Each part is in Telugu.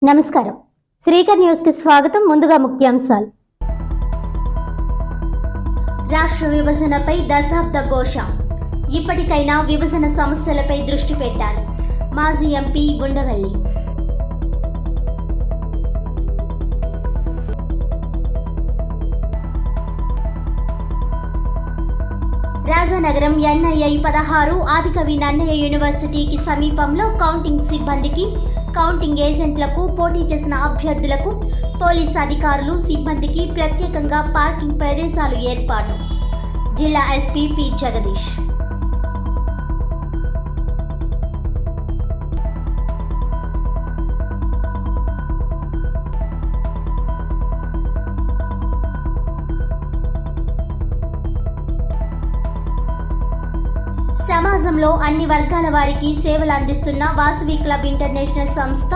నమస్కారం. శ్రీకర్ న్యూస్ కి స్వాగతం. ముందుగా ముఖ్యాంశాలు. రాష్ట్ర విభజనపై దశాబ్ద ఘోష. ఇప్పటికైనా విభజన సమస్యలపై దృష్టి పెట్టాలి. మాజీ ఎంపీ ఉండవల్లి. రాజానగరం NII 16 ఆదికవి నన్నయ్య యూనివర్సిటీకి సమీపంలో కౌంటింగ్ సిబ్బందికి, కౌంటింగ్ ఏజెంట్లకు, పోటీ చేసిన అభ్యర్థులకు, పోలీస్ అధికారులు, సిబ్బందికి ప్రత్యేకంగా పార్కింగ్ ప్రదేశాలు ఏర్పాటు. జిల్లా ఎస్పీ పి. జగదీష్. సమాజంలో అన్ని వర్గాల వారికి సేవలు అందిస్తున్న వాసవి క్లబ్ ఇంటర్నేషనల్ సంస్థ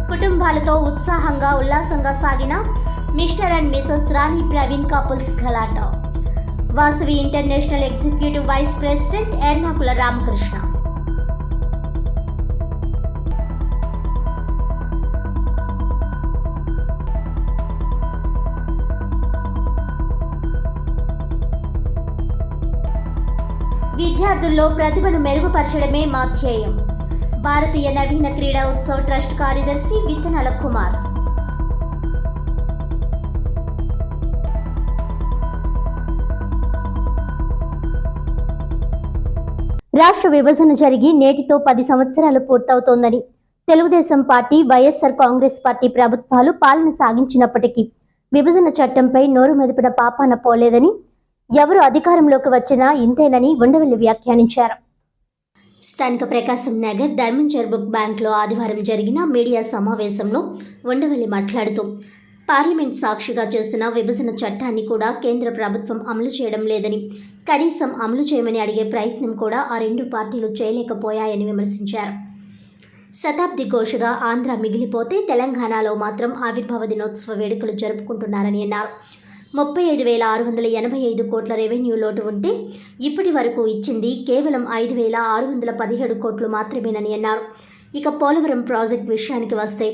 కుటుంబాలతో ఉత్సాహంగా ఉల్లాసంగా సాగిన Mr and Mrs Rani Praveen couples గలాట. Vasavi international executive vice president Ernakula Ramakrishna. విద్యార్థుల్లో ప్రతిభను మెరుగుపరచడమే మా ధ్యేయం. భారతీయ నవీన క్రీడా ఉత్సవ్ ట్రస్ట్ కార్యదర్శి విత్తనాల కుమార్. రాష్ట్ర విభజన జరిగి నేటితో 10 సంవత్సరాలు పూర్తవుతోందని తెలుగుదేశం పార్టీ, వైఎస్ఆర్ కాంగ్రెస్ పార్టీ ప్రభుత్వాలు పాలన సాగించినప్పటికీ విభజన చట్టంపై నోరు మెదిపిన పాపాన పోలేదని, ఎవరు అధికారంలోకి వచ్చినా ఇంతేనని ఉండవల్లి వ్యాఖ్యానించారు. స్థానిక ప్రకాశం నగర్ ధర్మంచర్ బుక్ బ్యాంక్లో ఆదివారం జరిగిన మీడియా సమావేశంలో ఉండవల్లి మాట్లాడుతూ, పార్లమెంట్ సాక్షిగా చేస్తున్న విభజన చట్టాన్ని కూడా కేంద్ర ప్రభుత్వం అమలు చేయడం లేదని, కనీసం అమలు చేయమని అడిగే ప్రయత్నం కూడా ఆ రెండు పార్టీలు చేయలేకపోయాయని విమర్శించారు. శతాబ్ది ఘోషగా ఆంధ్ర మిగిలిపోతే తెలంగాణలో మాత్రం ఆవిర్భావ దినోత్సవ వేడుకలు జరుపుకుంటున్నారని అన్నారు. 35,685 కోట్ల రెవెన్యూ లోటు ఉంటే ఇప్పటి వరకు ఇచ్చింది కేవలం 5,617 కోట్లు మాత్రమేనని అన్నారు. ఇక పోలవరం ప్రాజెక్ట్ విషయానికి వస్తే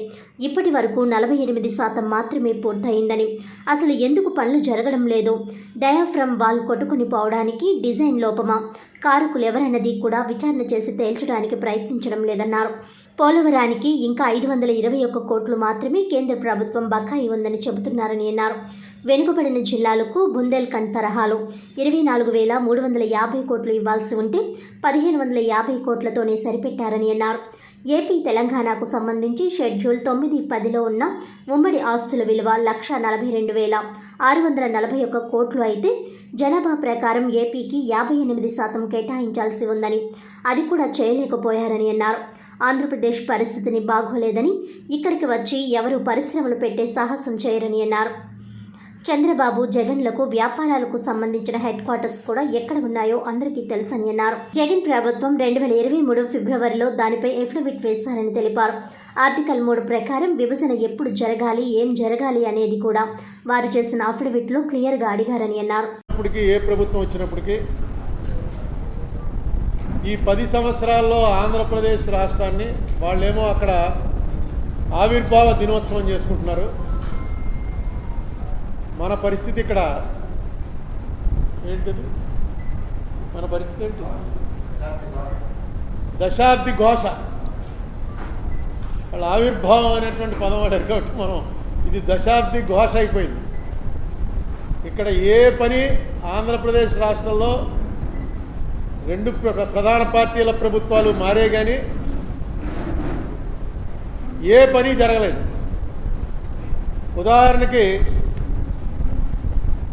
ఇప్పటి వరకు 48% మాత్రమే పూర్తయిందని, అసలు ఎందుకు పనులు జరగడం లేదు, డయాఫ్రమ్ వాల్ కొట్టుకుని పోవడానికి డిజైన్ లోపమా, కారకులు ఎవరన్నది కూడా విచారణ చేసి తేల్చడానికి ప్రయత్నించడం లేదన్నారు. పోలవరానికి ఇంకా 521 కోట్లు మాత్రమే కేంద్ర ప్రభుత్వం బకాయి ఉందని చెబుతున్నారని అన్నారు. వెనుకబడిన జిల్లాలకు బుందేల్ఖండ్ తరహాలో 24,350 కోట్లు ఇవ్వాల్సి ఉంటే 1,550 కోట్లతోనే సరిపెట్టారని అన్నారు. ఏపీ తెలంగాణకు సంబంధించి షెడ్యూల్ 9-10లో ఉన్న ఉమ్మడి ఆస్తుల విలువ 1,42,641 కోట్లు అయితే జనాభా ప్రకారం ఏపీకి 58% కేటాయించాల్సి ఉందని, అది కూడా చేయలేకపోయారని అన్నారు. ఆంధ్రప్రదేశ్ పరిస్థితిని బాగోలేదని, ఇక్కడికి వచ్చి ఎవరు పరిశ్రమలు పెట్టే సాహసం చేయరని అన్నారు. చంద్రబాబు, జగన్లకు వ్యాపారాలకు సంబంధించిన హెడ్ క్వార్టర్స్ కూడా ఎక్కడ ఉన్నాయో అందరికీ తెలుసని అన్నారు. జగన్ ప్రభుత్వం 2023 ఫిబ్రవరిలో దానిపై ఎఫిడవిట్ వేశారని తెలిపారు. ఆర్టికల్ 3 ప్రకారం విభజన ఎప్పుడు జరగాలి, ఏం జరగాలి అనేది కూడా వారు చేసిన అఫిడవిట్లో క్లియర్గా అడిగారని అన్నారు. ఏ ప్రభుత్వం వచ్చినప్పటికీ ఈ 10 సంవత్సరాల్లో ఆంధ్రప్రదేశ్ రాష్ట్రాన్ని వాళ్ళేమో అక్కడ ఆవిర్భావ దినోత్సవం చేసుకుంటున్నారు. మన పరిస్థితి ఇక్కడ ఏంటది? మన పరిస్థితి ఏంటి? దశాబ్ది ఘోష. వాళ్ళ ఆవిర్భావం అనేటువంటి పదం వాడారు కాబట్టి మనం ఇది దశాబ్ది ఘోష అయిపోయింది. ఇక్కడ ఏ పని ఆంధ్రప్రదేశ్ రాష్ట్రంలో 2 ప్రధాన పార్టీల ప్రభుత్వాలు మారే కానీ ఏ పని జరగలేదు. ఉదాహరణకి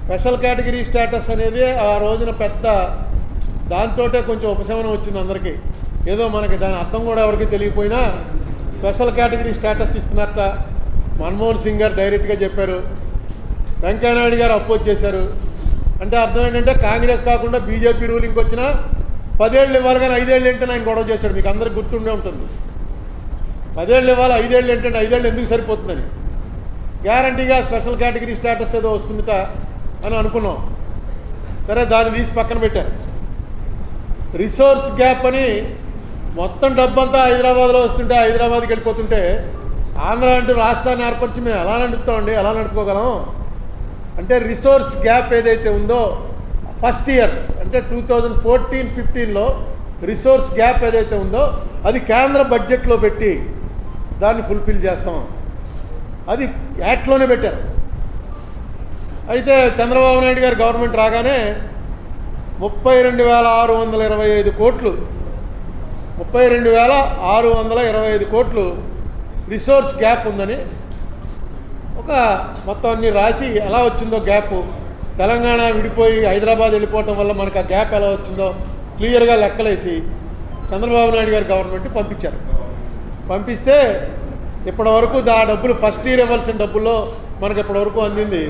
స్పెషల్ కేటగిరీ స్టేటస్ అనేది ఆ రోజున పెద్ద దాంతో కొంచెం ఉపశమనం వచ్చింది అందరికీ. ఏదో మనకి దాని అర్థం కూడా ఎవరికి తెలియకపోయినా స్పెషల్ కేటగిరీ స్టేటస్ ఇస్తున్నట్ట మన్మోహన్ సింగ్ గారు డైరెక్ట్గా చెప్పారు. వెంకయ్యనాయుడు గారు అపోజ్ చేశారు. అంటే అర్థం ఏంటంటే కాంగ్రెస్ కాకుండా బీజేపీ రూలింగ్కి వచ్చినా 10 ఏళ్ళు ఇవ్వాలి కానీ 5 ఏళ్ళు ఏంటని ఆయన గొడవ చేశాడు. మీకు అందరికి గుర్తుండే ఉంటుంది. 10 ఏళ్ళు ఇవ్వాలి, 5 ఏళ్ళు ఏంటంటే 5 ఏళ్ళు ఎందుకు సరిపోతుందని. గ్యారంటీగా స్పెషల్ కేటగిరీ స్టేటస్ ఏదో వస్తుందట అని అనుకున్నాం. సరే, దాన్ని తీసి పక్కన పెట్టారు. రిసోర్స్ గ్యాప్ అని మొత్తం డబ్బంతా హైదరాబాద్లో వస్తుంటే, హైదరాబాద్కి వెళ్ళిపోతుంటే ఆంధ్ర అంటూ రాష్ట్రాన్ని ఏర్పరిచి మేము ఎలా నడుపుతామండి, ఎలా నడుపుకోగలం అంటే రిసోర్స్ గ్యాప్ ఏదైతే ఉందో ఫస్ట్ ఇయర్ అంటే 2014-15లో రిసోర్స్ గ్యాప్ ఏదైతే ఉందో అది కేంద్ర బడ్జెట్లో పెట్టి దాన్ని ఫుల్ఫిల్ చేస్తాం. అది యాక్ట్లోనే పెట్టారు. అయితే చంద్రబాబు నాయుడు గారు గవర్నమెంట్ రాగానే 32,625 కోట్లు 32,625 కోట్లు రిసోర్స్ గ్యాప్ ఉందని ఒక మొత్తం అన్ని రాసి ఎలా వచ్చిందో గ్యాప్, తెలంగాణ విడిపోయి హైదరాబాద్ వెళ్ళిపోవటం వల్ల మనకు ఆ గ్యాప్ ఎలా వచ్చిందో క్లియర్గా లెక్కలేసి చంద్రబాబు నాయుడు గారు గవర్నమెంట్ పంపించారు. పంపిస్తే ఇప్పటివరకు ఆ డబ్బులు ఫస్ట్ ఇయర్ ఇవ్వాల్సిన డబ్బుల్లో మనకు ఇప్పటివరకు అందింది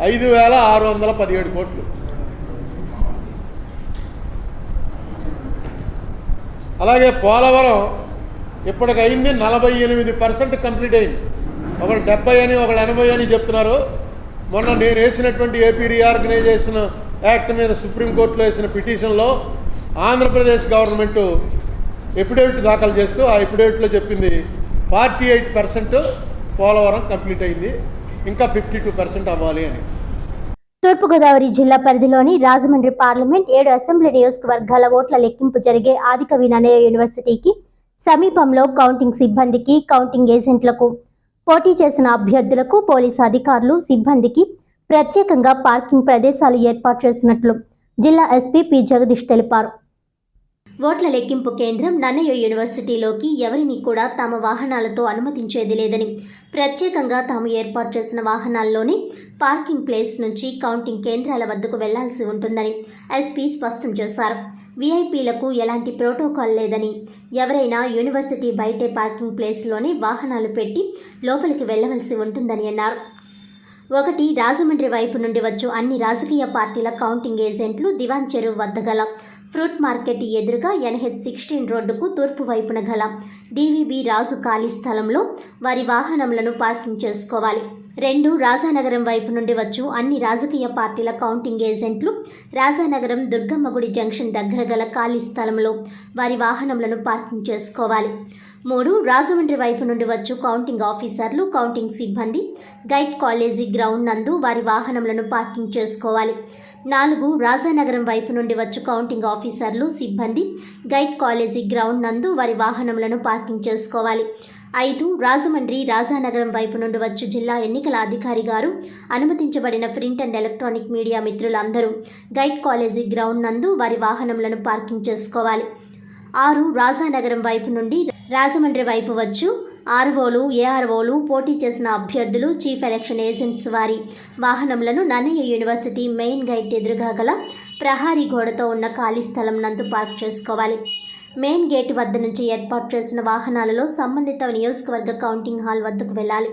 5,617 కోట్లు. అలాగే పోలవరం ఇప్పటికైంది 48% కంప్లీట్ అయింది. ఒకళ్ళు 70 అని ఒకళ్ళు 80 అని చెప్తున్నారు. మొన్న నేను వేసినటువంటి ఏపీ రీఆర్గనైజేషన్ యాక్ట్ మీద సుప్రీంకోర్టులో వేసిన పిటిషన్లో ఆంధ్రప్రదేశ్ గవర్నమెంట్ ఎఫిడేవిట్ దాఖలు చేస్తూ ఆ ఎఫిడేవిట్లో చెప్పింది 48% పోలవరం కంప్లీట్ అయింది, ఇంకా 52% అవ్వాలి అని. తూర్పుగోదావరి జిల్లా పరిధిలోని రాజమండ్రి పార్లమెంట్ 7 అసెంబ్లీ నియోజకవర్గాల ఓట్ల లెక్కింపు జరిగే ఆదికవి నన్నయ్య యూనివర్సిటీకి సమీపంలో కౌంటింగ్ సిబ్బందికి, కౌంటింగ్ ఏజెంట్లకు, పోటీ చేసిన అభ్యర్థులకు, పోలీసు అధికారులు, సిబ్బందికి ప్రత్యేకంగా పార్కింగ్ ప్రదేశాలు ఏర్పాటు చేసినట్లు జిల్లా ఎస్పీ పి జగదీష్ తెలిపారు. ఓట్ల లెక్కింపు కేంద్రం నన్నయ్య యూనివర్సిటీలోకి ఎవరిని కూడా తమ వాహనాలతో అనుమతించేది లేదని, ప్రత్యేకంగా తాము ఏర్పాటు చేసిన వాహనాల్లోనే పార్కింగ్ ప్లేస్ నుంచి కౌంటింగ్ కేంద్రాల వద్దకు వెళ్లాల్సి ఉంటుందని ఎస్పీ స్పష్టం చేశారు. వీఐపీలకు ఎలాంటి ప్రోటోకాల్ లేదని, ఎవరైనా యూనివర్సిటీ బయటే పార్కింగ్ ప్లేస్లోనే వాహనాలు పెట్టి లోపలికి వెళ్లవలసి ఉంటుందని అన్నారు. 1 రాజమండ్రి వైపు నుండి వచ్చు అన్ని రాజకీయ పార్టీల కౌంటింగ్ ఏజెంట్లు దివాన్ చెరువు వద్ద గల ఫ్రూట్ మార్కెట్ ఎదురుగా NH-16 రోడ్డుకు తూర్పు వైపున గల DVB రాజు ఖాళీ స్థలంలో వారి వాహనములను పార్కింగ్ చేసుకోవాలి. 2 రాజానగరం వైపు నుండి వచ్చు అన్ని రాజకీయ పార్టీల కౌంటింగ్ ఏజెంట్లు రాజానగరం దుర్గమ్మగుడి జంక్షన్ దగ్గర గల ఖాళీ స్థలంలో వారి వాహనములను పార్కింగ్ చేసుకోవాలి. 3 రాజమండ్రి వైపు నుండి వచ్చు కౌంటింగ్ ఆఫీసర్లు, కౌంటింగ్ సిబ్బంది గైడ్ కాలేజీ గ్రౌండ్ నందు వారి వాహనములను పార్కింగ్ చేసుకోవాలి. 4 రాజానగరం వైపు నుండి వచ్చు కౌంటింగ్ ఆఫీసర్లు, సిబ్బంది గైడ్ కాలేజీ గ్రౌండ్ నందు వారి వాహనములను పార్కింగ్ చేసుకోవాలి. 5 రాజమండ్రి రాజానగరం వైపు నుండి వచ్చు జిల్లా ఎన్నికల అధికారి గారు అనుమతించబడిన ప్రింట్ అండ్ ఎలక్ట్రానిక్ మీడియా మిత్రులందరూ గైడ్ కాలేజీ గ్రౌండ్ నందు వారి వాహనములను పార్కింగ్ చేసుకోవాలి. 6 రాజానగరం వైపు నుండి రాజమండ్రి వైపు వచ్చు ఆర్ఓలు, ఏఆర్ఓలు, పోటీ చేసిన అభ్యర్థులు, చీఫ్ ఎలక్షన్ ఏజెంట్స్ వారి వాహనములను నన్నయ్య యూనివర్సిటీ మెయిన్ గేట్ ఎదురుగా గల ప్రహారీ గోడతో ఉన్న ఖాళీ స్థలం నందు పార్క్ చేసుకోవాలి. మెయిన్ గేట్ వద్ద నుంచి ఏర్పాటు చేసిన వాహనాలలో సంబంధిత నియోజకవర్గ కౌంటింగ్ హాల్ వద్దకు వెళ్ళాలి.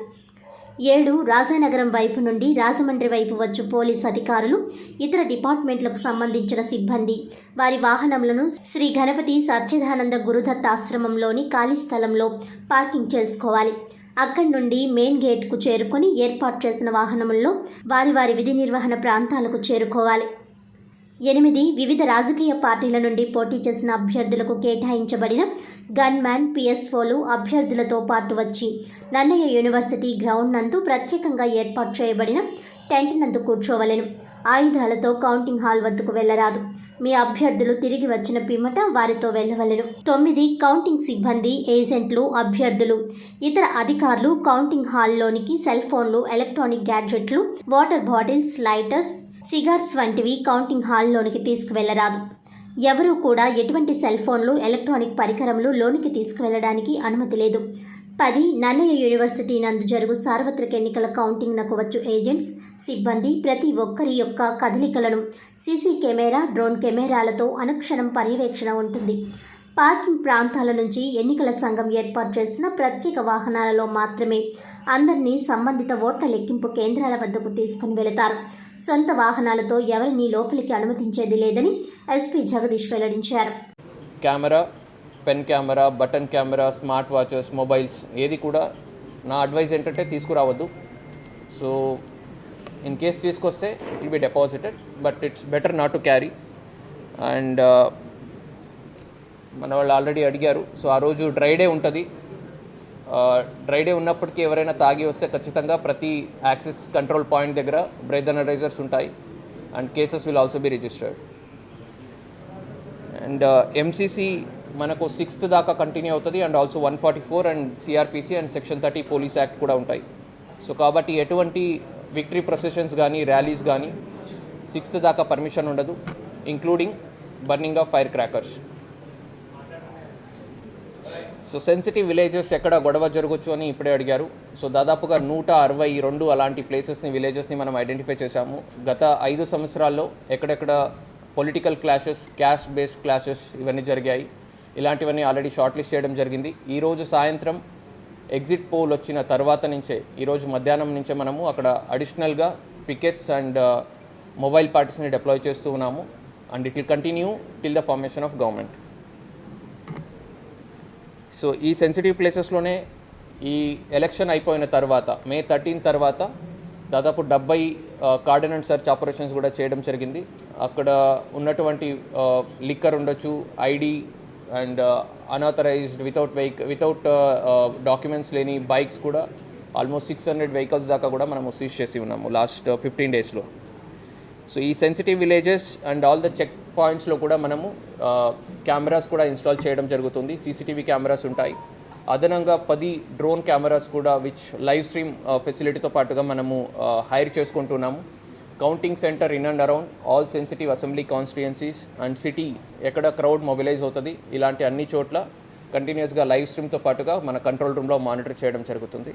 7 రాజానగరం వైపు నుండి రాజమండ్రి వైపు వచ్చు పోలీస్ అధికారులు, ఇతర డిపార్ట్మెంట్లకు సంబంధించిన సిబ్బంది వారి వాహనములను శ్రీ గణపతి సత్యదానంద గురుదత్త ఆశ్రమంలోని ఖాళీ స్థలంలో పార్కింగ్ చేసుకోవాలి. అక్కడి నుండి మెయిన్ గేట్కు చేరుకొని ఏర్పాటు చేసిన వాహనముల్లో వారి వారి విధి నిర్వహణ ప్రాంతాలకు చేరుకోవాలి. 8 వివిధ రాజకీయ పార్టీల నుండి పోటీ చేసిన అభ్యర్థులకు కేటాయించబడిన గన్మ్యాన్, PSOలు అభ్యర్థులతో పాటు వచ్చి నన్నయ్య యూనివర్సిటీ గ్రౌండ్ నందు ప్రత్యేకంగా ఏర్పాటు చేయబడిన టెంట్ నందు కూర్చోవలెను. ఆయుధాలతో కౌంటింగ్ హాల్ వద్దకు వెళ్లరాదు. మీ అభ్యర్థులు తిరిగి వచ్చిన పిమ్మట వారితో వెళ్లవలెను. 9 కౌంటింగ్ సిబ్బంది, ఏజెంట్లు, అభ్యర్థులు, ఇతర అధికారులు కౌంటింగ్ హాల్లోనికి సెల్ ఫోన్లు, ఎలక్ట్రానిక్ గ్యాడ్జెట్లు, వాటర్ బాటిల్స్, లైటర్స్, సిగార్స్ వంటివి కౌంటింగ్ హాల్లోనికి తీసుకువెళ్లరాదు. ఎవరూ కూడా ఎటువంటి సెల్ ఫోన్లు, ఎలక్ట్రానిక్ పరికరములు లోనికి తీసుకువెళ్లడానికి అనుమతి లేదు. 10 నన్నయ్య యూనివర్సిటీ నందు జరుగు సార్వత్రిక ఎన్నికల కౌంటింగ్ నకు వచ్చు ఏజెంట్స్, సిబ్బంది ప్రతి ఒక్కరి యొక్క కదలికలను సీసీ కెమెరా, డ్రోన్ కెమెరాలతో అనుక్షణం పర్యవేక్షణ ఉంటుంది. పార్కింగ్ ప్రాంతాల నుంచి ఎన్నికల సంఘం ఏర్పాటు చేసిన ప్రత్యేక వాహనాలలో మాత్రమే అందరినీ సంబంధిత ఓట్ల లెక్కింపు కేంద్రాల వద్దకు తీసుకుని వెళతారు. సొంత వాహనాలతో ఎవరినీ లోపలికి అనుమతించేది లేదని ఎస్పీ జగదీష్ వెల్లడించారు. Camera, pen camera, button camera, smart watches, mobiles ఏది కూడా నా అడ్వైజ్ ఏంటంటే తీసుకురావద్దు. సో ఇన్ కేస్ తీసుకొస్తే it will be deposited, but it's better not to carry. And మన వాళ్ళు ఆల్రెడీ అడిగారు. సో ఆ రోజు డ్రై డే ఉంటుంది, డ్రై డే ఉన్నప్పటికీ ఎవరైనా తాగి వస్తే ఖచ్చితంగా ప్రతి యాక్సెస్ కంట్రోల్ పాయింట్ దగ్గర బ్రెత్ అనలైజర్స్ ఉంటాయి and cases will also be registered. And MCC మనకు 6th దాకా కంటిన్యూ అవుతుంది and also 144 and CrPC and section 30 police act కూడా ఉంటాయి. సో కాబట్టి ఎటువంటి విక్టరీ ప్రొసెషన్స్ కానీ ర్యాలీస్ కానీ 6th దాకా పర్మిషన్ ఉండదు, including burning of fire crackers. So sensitive villages ఎక్కడ గొడవ జరగచ్చు అని ఇప్పుడే అడిగారు. సో దాదాపుగా 162 అలాంటి ప్లేసెస్ని విలేజెస్ని మనం ఐడెంటిఫై చేశాము. గత 5 సంవత్సరాల్లో ఎక్కడెక్కడ political clashes, caste based clashes ఇవన్నీ జరిగాయి. ఇలాంటివన్నీ ఆల్రెడీ షార్ట్ లిస్ట్ చేయడం జరిగింది. ఈరోజు సాయంత్రం ఎగ్జిట్ పోల్ వచ్చిన తర్వాత నుంచే, ఈరోజు మధ్యాహ్నం నుంచే మనము అక్కడ అడిషనల్గా పికెట్స్ అండ్ మొబైల్ పార్టీస్ని డిప్లాయ్ చేస్తూ ఉన్నాము and it will continue till the formation of government. So ఈ సెన్సిటివ్ ప్లేసెస్లోనే ఈ ఎలక్షన్ అయిపోయిన తర్వాత మే 13 తర్వాత దాదాపు 70 కార్డన్ అండ్ సర్చ్ ఆపరేషన్స్ కూడా చేయడం జరిగింది. అక్కడ ఉన్నటువంటి లిక్కర్ ఉండొచ్చు, ID and unauthorised without documents లేని బైక్స్ కూడా ఆల్మోస్ట్ 600 వెహికల్స్ దాకా కూడా మనము సీజ్ చేసి ఉన్నాము లాస్ట్ 15 డేస్లో. సో ఈ sensitive villages and all the check పాయింట్స్లో కూడా మనము కెమెరాస్ కూడా ఇన్స్టాల్ చేయడం జరుగుతుంది. సీసీటీవీ కెమెరాస్ ఉంటాయి. అదనంగా 10 డ్రోన్ కెమెరాస్ కూడా విచ్ లైవ్ స్ట్రీమ్ ఫెసిలిటీతో పాటుగా మనము హైర్ చేసుకుంటున్నాము. Counting centre in and around all sensitive assembly constituencies and city ఎక్కడ క్రౌడ్ మొబిలైజ్ అవుతుంది ఇలాంటి అన్ని చోట్ల కంటిన్యూస్గా లైవ్ స్ట్రీమ్తో పాటుగా మన కంట్రోల్ రూమ్లో మానిటర్ చేయడం జరుగుతుంది.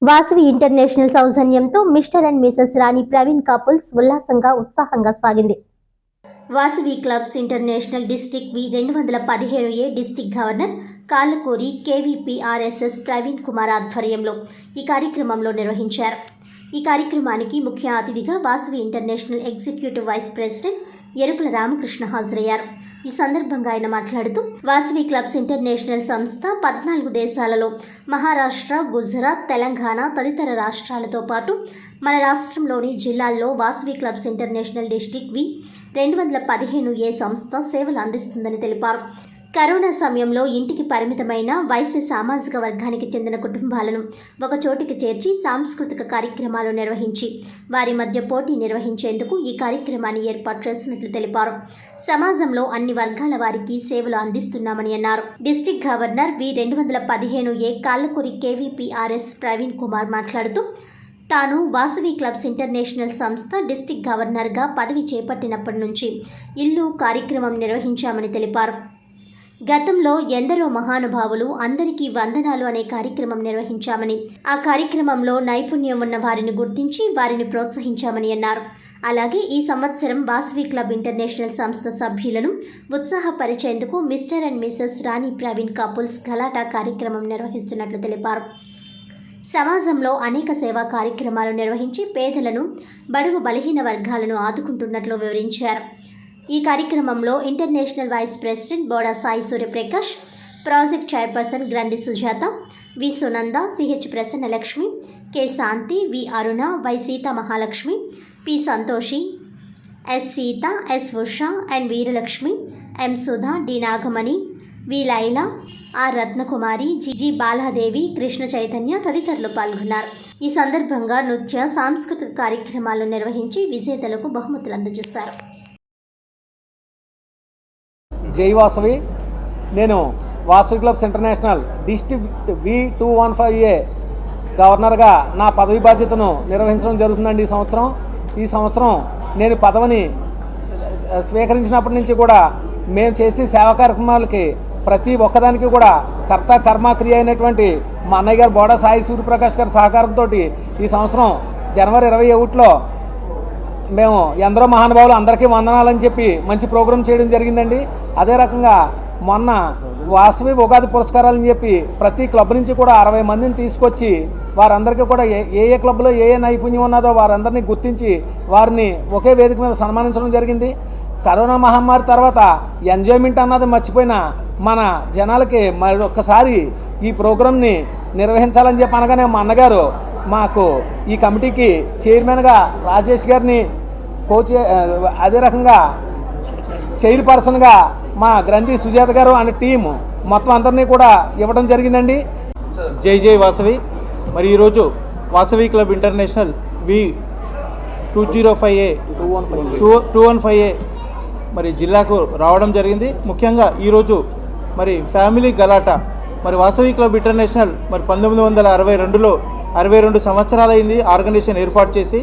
వాసవి ఇంటర్నేషనల్ సౌజన్యంతో Mr and Mrs Rani Praveen couples ఉల్లాసంగా ఉత్సాహంగా సాగింది. Vasavi clubs international district V 217A district governor Kallakuri KVPRSS Praveen Kumar ఆధ్వర్యంలో ఈ కార్యక్రమంలో నిర్వహించారు. ఈ కార్యక్రమానికి ముఖ్య అతిథిగా Vasavi international executive vice president Erukula Ramakrishna హాజరయ్యారు. ఈ సందర్భంగా ఆయన మాట్లాడుతూ వాసవి క్లబ్స్ ఇంటర్నేషనల్ సంస్థ 14 దేశాలలో మహారాష్ట్ర, గుజరాత్, తెలంగాణ తదితర రాష్ట్రాలతో పాటు మన రాష్ట్రంలోని జిల్లాల్లో వాసవి క్లబ్స్ ఇంటర్నేషనల్ డిస్ట్రిక్ట్ వి 215A సంస్థ సేవలు అందిస్తుందని తెలిపారు. కరోనా సమయంలో ఇంటికి పరిమితమైన వైశ్య సామాజిక వర్గానికి చెందిన కుటుంబాలను ఒక చోటికి చేర్చి సాంస్కృతిక కార్యక్రమాలు నిర్వహించి వారి మధ్య పోటీ నిర్వహించేందుకు ఈ కార్యక్రమాన్ని ఏర్పాటు చేసినట్లు తెలిపారు. సమాజంలో అన్ని వర్గాల వారికి సేవలు అందిస్తున్నామని అన్నారు. District governor V 215A Kallakuri KVPRS Praveen Kumar మాట్లాడుతూ తాను వాసవి క్లబ్స్ ఇంటర్నేషనల్ సంస్థ డిస్ట్రిక్ట్ గవర్నర్గా పదవి చేపట్టినప్పటి నుంచి ఇల్లు కార్యక్రమం నిర్వహించామని తెలిపారు. గతంలో ఎందరో మహానుభావులు అందరికీ వందనాలు అనే కార్యక్రమం నిర్వహించామని, ఆ కార్యక్రమంలో నైపుణ్యం ఉన్న వారిని గుర్తించి వారిని ప్రోత్సహించామని అన్నారు. అలాగే ఈ సంవత్సరం వాసవి క్లబ్ ఇంటర్నేషనల్ సంస్థ సభ్యులను ఉత్సాహపరిచేందుకు Mr and Mrs Rani Praveen couples గలాటా కార్యక్రమం నిర్వహిస్తున్నట్లు తెలిపారు. సమాజంలో అనేక సేవా కార్యక్రమాలు నిర్వహించి పేదలను, బడుగు బలహీన వర్గాలను ఆదుకుంటున్నట్లు వివరించారు. ఈ కార్యక్రమంలో international vice president Boda Sai Suryaprakash, project chairperson Granthi Sujatha, V Sunanda, CH Prasannalakshmi, K Shanti, V Aruna, Y Sita Mahalakshmi, P Santoshi, S Sita, S Usha and Veeralakshmi, M Sudha, D Nagamani, V Laila, R Ratnakumari, G Baladevi, Krishna Chaitanya తదితరులు పాల్గొన్నారు. ఈ సందర్భంగా నృత్య, సాంస్కృతిక కార్యక్రమాలు నిర్వహించి విజేతలకు బహుమతులు అందజేశారు. జై వాసవి. నేను వాసవి క్లబ్స్ ఇంటర్నేషనల్ డిస్ట్రిక్ట్ వి 215A గవర్నర్గా నా పదవి బాధ్యతను నిర్వహించడం జరుగుతుందండి. ఈ సంవత్సరం నేను పదవిని స్వీకరించినప్పటి నుంచి కూడా మేము చేసే సేవా కార్యక్రమాలకి ప్రతి ఒక్కదానికి కూడా కర్త కర్మ క్రియ అయినటువంటి మా అన్నయ్య గారు బోడా సాయి సూర్యప్రకాష్ గారి సహకారంతో ఈ సంవత్సరం జనవరి 21లో మేము ఎందరో మహానుభావులు అందరికీ వందనాలని చెప్పి మంచి ప్రోగ్రాం చేయడం జరిగిందండి. అదే రకంగా మొన్న వాసవి ఉగాది పురస్కారాలని చెప్పి ప్రతి క్లబ్ నుంచి కూడా 60 మందిని తీసుకొచ్చి వారందరికీ కూడా ఏ క్లబ్లో ఏ నైపుణ్యం ఉన్నదో వారందరినీ గుర్తించి వారిని ఒకే వేదిక మీద సన్మానించడం జరిగింది. కరోనా మహమ్మారి తర్వాత ఎంజాయ్మెంట్ అన్నది మర్చిపోయిన మన జనాలకి మరొకసారి ఈ ప్రోగ్రాంని నిర్వహించాలని చెప్పి అనగానే మా అన్నగారు మాకు ఈ కమిటీకి చైర్మన్గా రాజేష్ గారిని అదే రకంగా చైర్పర్సన్గా మా గ్రంథి సుజాత గారు అనే టీము మొత్తం అందరినీ కూడా ఇవ్వడం జరిగిందండి. జై వాసవి. మరి ఈరోజు వాసవి క్లబ్ ఇంటర్నేషనల్ వి 215A మరి జిల్లాకు రావడం జరిగింది. ముఖ్యంగా ఈరోజు మరి ఫ్యామిలీ గలాటా మరి వాసవి క్లబ్ ఇంటర్నేషనల్ మరి 1962లో 62 సంవత్సరాలైంది ఆర్గనైజేషన్ ఏర్పాటు చేసి.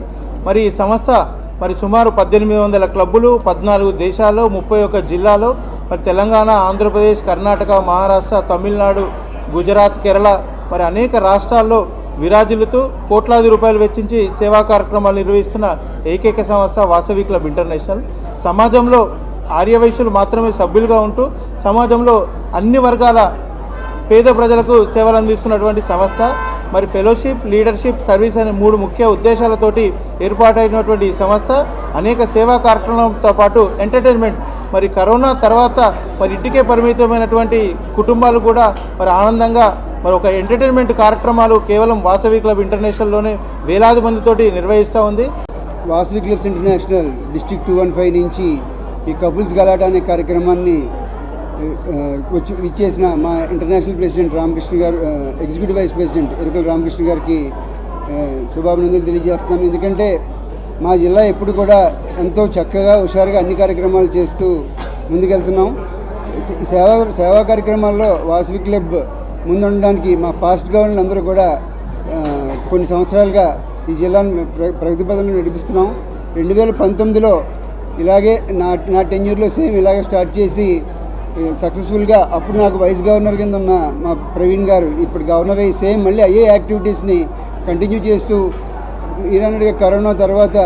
మరి ఈ సంస్థ మరి సుమారు 1800 క్లబ్బులు 14 దేశాల్లో 31 జిల్లాలో మరి తెలంగాణ, ఆంధ్రప్రదేశ్, కర్ణాటక, మహారాష్ట్ర, తమిళనాడు, గుజరాత్, కేరళ మరి అనేక రాష్ట్రాల్లో విరాజిల్లుతూ కోట్లాది రూపాయలు వెచ్చించి సేవా కార్యక్రమాలు నిర్వహిస్తున్న ఏకైక సంస్థ వాసవి క్లబ్ ఇంటర్నేషనల్. సమాజంలో ఆర్యవైశ్యులు మాత్రమే సభ్యులుగా ఉంటూ సమాజంలో అన్ని వర్గాల పేద ప్రజలకు సేవలు అందిస్తున్నటువంటి సంస్థ. మరి ఫెలోషిప్, లీడర్షిప్, సర్వీస్ అనే 3 ముఖ్య ఉద్దేశాలతోటి ఏర్పాటైనటువంటి ఈ సంస్థ అనేక సేవా కార్యక్రమాలతో పాటు ఎంటర్టైన్మెంట్ మరి కరోనా తర్వాత మరి ఇంటికే పరిమితమైనటువంటి కుటుంబాలు కూడా మరి ఆనందంగా మరి ఒక ఎంటర్టైన్మెంట్ కార్యక్రమాలు కేవలం వాసవి క్లబ్ ఇంటర్నేషనల్లోనే వేలాది మందితోటి నిర్వహిస్తూ ఉంది. వాసవి క్లబ్స్ ఇంటర్నేషనల్ డిస్ట్రిక్ట్ 215 నుంచి ఈ కపుల్స్ గలాటా అనే కార్యక్రమాన్ని ఇచ్చేసిన మా ఇంటర్నేషనల్ ప్రెసిడెంట్ రామకృష్ణ గారు, ఎగ్జిక్యూటివ్ వైస్ ప్రెసిడెంట్ ఎరుకల రామకృష్ణ గారికి శుభాభినందనలు తెలియజేస్తున్నాను. ఎందుకంటే మా జిల్లా ఎప్పుడు కూడా ఎంతో చక్కగా హుషారుగా అన్ని కార్యక్రమాలు చేస్తూ ముందుకెళ్తున్నాం. సేవా కార్యక్రమాల్లో వాసవి క్లబ్ ముందుండడానికి మా పాస్ట్ గవర్నర్లు అందరూ కూడా కొన్ని సంవత్సరాలుగా ఈ జిల్లాను ప్రగతి పదంలో నడిపిస్తున్నాం. 2019లో ఇలాగే నా టెన్యూర్లో సేమ్ ఇలాగే స్టార్ట్ చేసి సక్సెస్ఫుల్గా అప్పుడు నాకు వైస్ గవర్నర్ కింద ఉన్న మా ప్రవీణ్ గారు ఇప్పుడు గవర్నర్ అయ్యి సేమ్ మళ్ళీ అయ్యే యాక్టివిటీస్ని కంటిన్యూ చేస్తూ ఈరానుడిగా కరోనా తర్వాత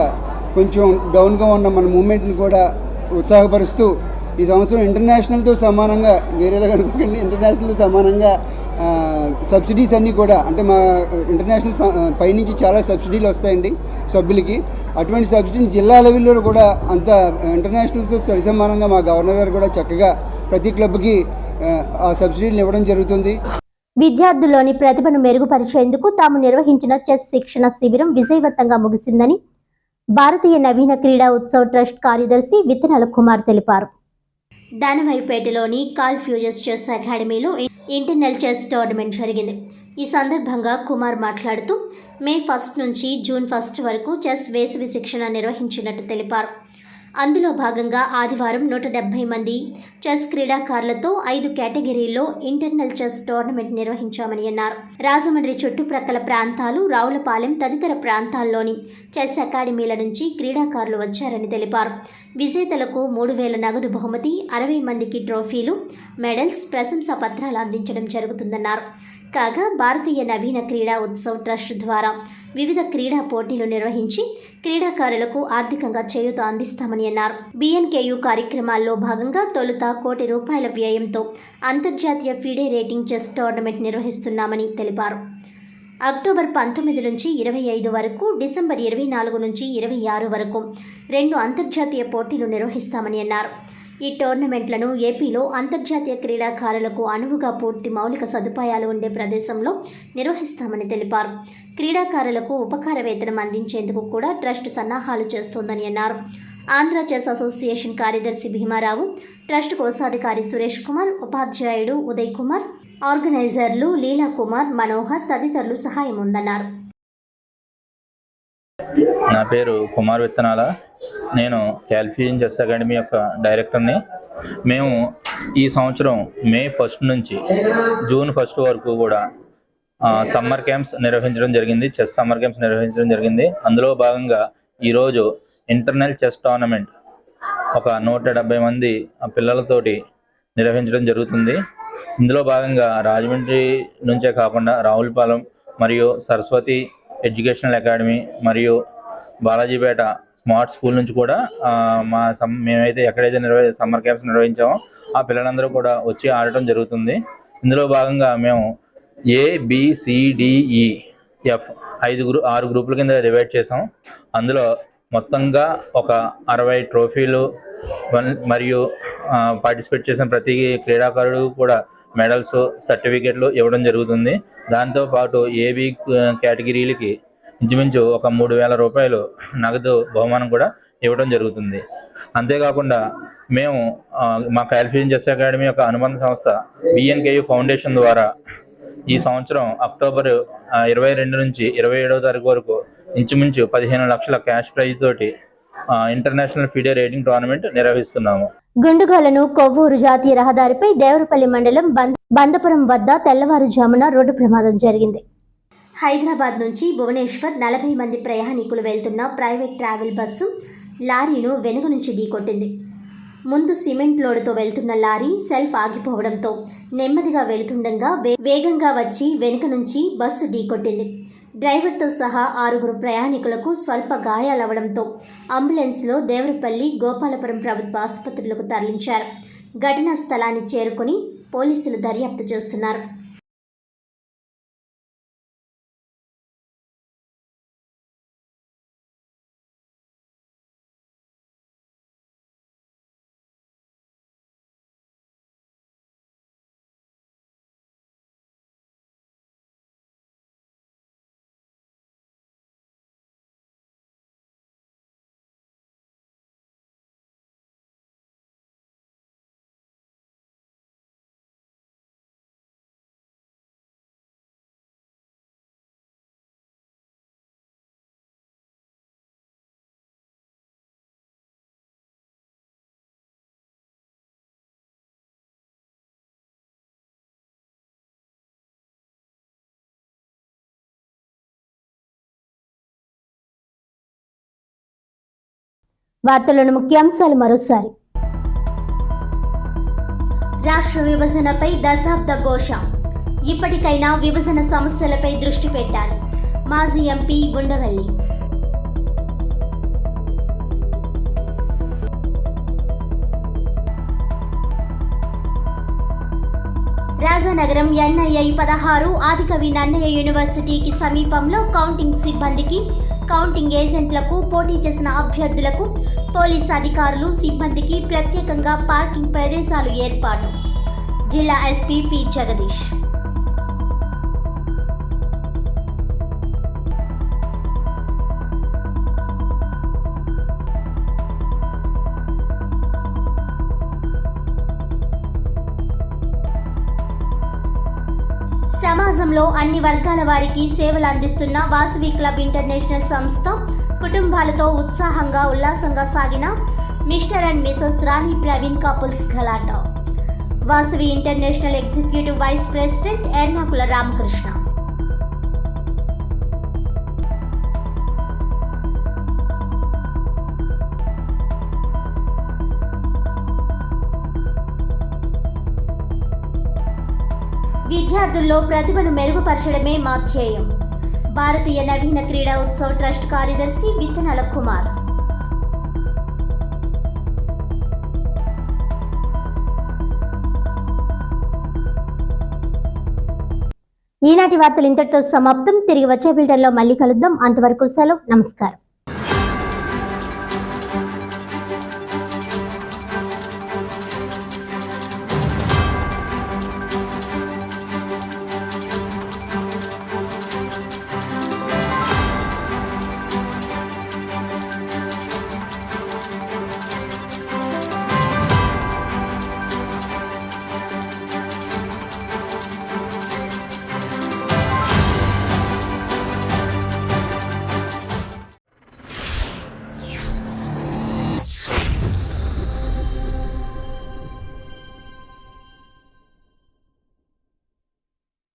కొంచెం డౌన్గా ఉన్న మన మూమెంట్ని కూడా ఉత్సాహపరుస్తూ ఈ సంవత్సరం ఇంటర్నేషనల్తో సమానంగా వేరేలాగా అనుకోకండి, ఇంటర్నేషనల్తో సమానంగా సబ్సిడీస్ అన్నీ కూడా అంటే మా ఇంటర్నేషనల్ పైనుంచి చాలా సబ్సిడీలు వస్తాయండి సభ్యులకి. అటువంటి సబ్సిడీని జిల్లా లెవెల్లో కూడా అంత ఇంటర్నేషనల్తో సరిసమానంగా మా గవర్నర్ గారు కూడా చక్కగా ప్రతి క్లబ్కి ఆ సబ్సిడీలు ఇవ్వడం జరుగుతుంది. విద్యార్థుల్లోని ప్రతిభను మెరుగుపరిచేందుకు తాము నిర్వహించిన చెస్ శిక్షణ శిబిరం విజయవంతంగా ముగిసిందని భారతీయ నవీన క్రీడా ఉత్సవ్ ట్రస్ట్ కార్యదర్శి విత్తనాల కుమార్ తెలిపారు. దానవాయిపేటలోని కాల్ ఫ్యూజెస్ చెస్ అకాడమీలో ఇంటర్నల్ చెస్ టోర్నమెంట్ జరిగింది. ఈ సందర్భంగా కుమార్ మాట్లాడుతూ మే 1 నుంచి జూన్ 1 వరకు చెస్ వేసవి శిక్షణ నిర్వహించినట్టు తెలిపారు. అందులో భాగంగా ఆదివారం 170 మంది చెస్ క్రీడాకారులతో 5 కేటగిరీల్లో ఇంటర్నల్ చెస్ టోర్నమెంట్ నిర్వహించామని అన్నారు. రాజమండ్రి చుట్టుప్రక్కల ప్రాంతాలు, రావులపాలెం తదితర ప్రాంతాల్లోని చెస్ అకాడమీల నుంచి క్రీడాకారులు వచ్చారని తెలిపారు. విజేతలకు 3000 నగదు బహుమతి, 60 మందికి ట్రోఫీలు, మెడల్స్, ప్రశంసా పత్రాలు అందించడం జరుగుతుందన్నారు. కాగా భారతీయ నవీన క్రీడా ఉత్సవ్ ట్రస్ట్ ద్వారా వివిధ క్రీడా పోటీలు నిర్వహించి క్రీడాకారులకు ఆర్థికంగా చేయూత అందిస్తామని అన్నారు. BNKU కార్యక్రమాల్లో భాగంగా తొలుత ₹1 కోటి వ్యయంతో అంతర్జాతీయ ఫిడే రేటింగ్ చెస్ టోర్నమెంట్ నిర్వహిస్తున్నామని తెలిపారు. అక్టోబర్ 19 నుంచి 25 వరకు, డిసెంబర్ 24 నుంచి 26 వరకు 2 అంతర్జాతీయ పోటీలు నిర్వహిస్తామని అన్నారు. ఈ టోర్నమెంట్లను ఏపీలో అంతర్జాతీయ క్రీడాకారులకు అనువుగా పూర్తి మౌలిక సదుపాయాలు ఉండే ప్రదేశంలో నిర్వహిస్తామని తెలిపారు. క్రీడాకారులకు ఉపకార వేతనం అందించేందుకు కూడా ట్రస్ట్ సన్నాహాలు చేస్తోందని అన్నారు. ఆంధ్ర చెస్ అసోసియేషన్ కార్యదర్శి భీమారావు, ట్రస్ట్ కోశాధికారి సురేష్ కుమార్, ఉపాధ్యాయుడు ఉదయ్ కుమార్, ఆర్గనైజర్లు లీలా కుమార్, మనోహర్ తదితరులు సహాయం ఉందన్నారు. నా పేరు కుమార్ విత్తనాల. నేను క్యాల్ఫియన్ చెస్ అకాడమీ యొక్క డైరెక్టర్ని. మేము ఈ సంవత్సరం మే 1 నుంచి జూన్ 1 వరకు కూడా సమ్మర్ క్యాంప్స్ నిర్వహించడం జరిగింది. చెస్ సమ్మర్ క్యాంప్స్ నిర్వహించడం జరిగింది. అందులో భాగంగా ఈరోజు ఇంటర్నల్ చెస్ టోర్నమెంట్ ఒక 170 మంది పిల్లలతోటి నిర్వహించడం జరుగుతుంది. ఇందులో భాగంగా రాజమండ్రి నుంచే కాకుండా రావులపాలెం మరియు సరస్వతి ఎడ్యుకేషనల్ అకాడమీ మరియు బాలాజీపేట స్మార్ట్ స్కూల్ నుంచి కూడా మేమైతే ఎక్కడైతే సమ్మర్ క్యాంప్స్ నిర్వహించామో ఆ పిల్లలందరూ కూడా వచ్చి ఆడటం జరుగుతుంది. ఇందులో భాగంగా మేము ABCDEF 6 గ్రూపుల కింద డివైడ్ చేసాం. అందులో మొత్తంగా ఒక 60 ట్రోఫీలు మరియు పార్టిసిపేట్ చేసిన ప్రతి క్రీడాకారుడు కూడా మెడల్స్, సర్టిఫికెట్లు ఇవ్వడం జరుగుతుంది. దాంతోపాటు AB కేటగిరీలకి ఇంచుమించు ఒక ₹3000 నగదు బహుమానం కూడా ఇవ్వడం జరుగుతుంది. అంతేకాకుండా మేము మా క్యాలిఫికేషన్ చెస్ అకాడమీ యొక్క అనుబంధ సంస్థ BNKU ఫౌండేషన్ ద్వారా ఈ సంవత్సరం అక్టోబర్ 22 నుంచి 27వ తారీఖు వరకు ఇంచుమించు 15 లక్షల క్యాష్ ప్రైజ్ తోటి ఇంటర్నేషనల్ ఫిడే రేటింగ్ టోర్నమెంట్ నిర్వహిస్తున్నాము. గుండుగోలను కొవ్వూరు జాతీయ రహదారిపై దేవరపల్లి మండలం బందపురం వద్ద తెల్లవారుజామున రోడ్డు ప్రమాదం జరిగింది. హైదరాబాద్ నుంచి భువనేశ్వర్ 40 మంది ప్రయాణికులు వెళ్తున్న ప్రైవేట్ ట్రావెల్ బస్సు లారీను వెనుక నుంచి ఢీకొట్టింది. ముందు సిమెంట్ లోడుతో వెళ్తున్న లారీ సెల్ఫ్ ఆగిపోవడంతో నెమ్మదిగా వెళుతుండగా వేగంగా వచ్చి వెనుక నుంచి బస్సు ఢీకొట్టింది. డ్రైవర్తో సహా 6 ప్రయాణికులకు స్వల్ప గాయాలవడంతో అంబులెన్స్లో దేవరపల్లి, గోపాలపురం ప్రభుత్వ ఆసుపత్రులకు తరలించారు. ఘటనా స్థలాన్ని చేరుకుని పోలీసులు దర్యాప్తు చేస్తున్నారు. వార్తలోని ముఖ్యాంశాలు మరోసారి. రాష్ట్ర విభజనపై దశాబ్ద ఘోష. ఇప్పటికైనా విభజన సమస్యలపై దృష్టి పెట్టాలి. మాజీ ఎంపీ ఉండవల్లి. రాజానగరం NII 16 ఆదికవి నన్నయ్య యూనివర్సిటీకి సమీపంలో కౌంటింగ్ సిబ్బందికి, కౌంటింగ్ ఏజెంట్లకు, పోటీ చేసిన అభ్యర్థులకు, పోలీసు అధికారులు, సిబ్బందికి ప్రత్యేకంగా పార్కింగ్ ప్రదేశాలు ఏర్పాటు. జిల్లా SP P. జగదీష్. సమాజంలో అన్ని వర్గాల వారికి సేవలు అందిస్తున్న వాసవి క్లబ్ ఇంటర్నేషనల్ సంస్థ కుటుంబాలతో ఉత్సాహంగా ఉల్లాసంగా సాగిన Mr and Mrs Rani Praveen couples గలాటా. Vasavi international executive vice president Ernakula Ramakrishna. విద్యార్థుల్లో ప్రతిభను మెరుగుపరచడమే మా ధ్యేయం. భారతీయ నవీన క్రీడా ఉత్సవ్ ట్రస్ట్ కార్యదర్శి విత్తనాల కుమార్. ఈనాటి వార్తలు ఇంతటితో సమాప్తం. తిరిగి వచ్చే బిల్డర్లో మళ్ళీ కలుద్దాం. అంతవరకు సెలవు. నమస్కారం.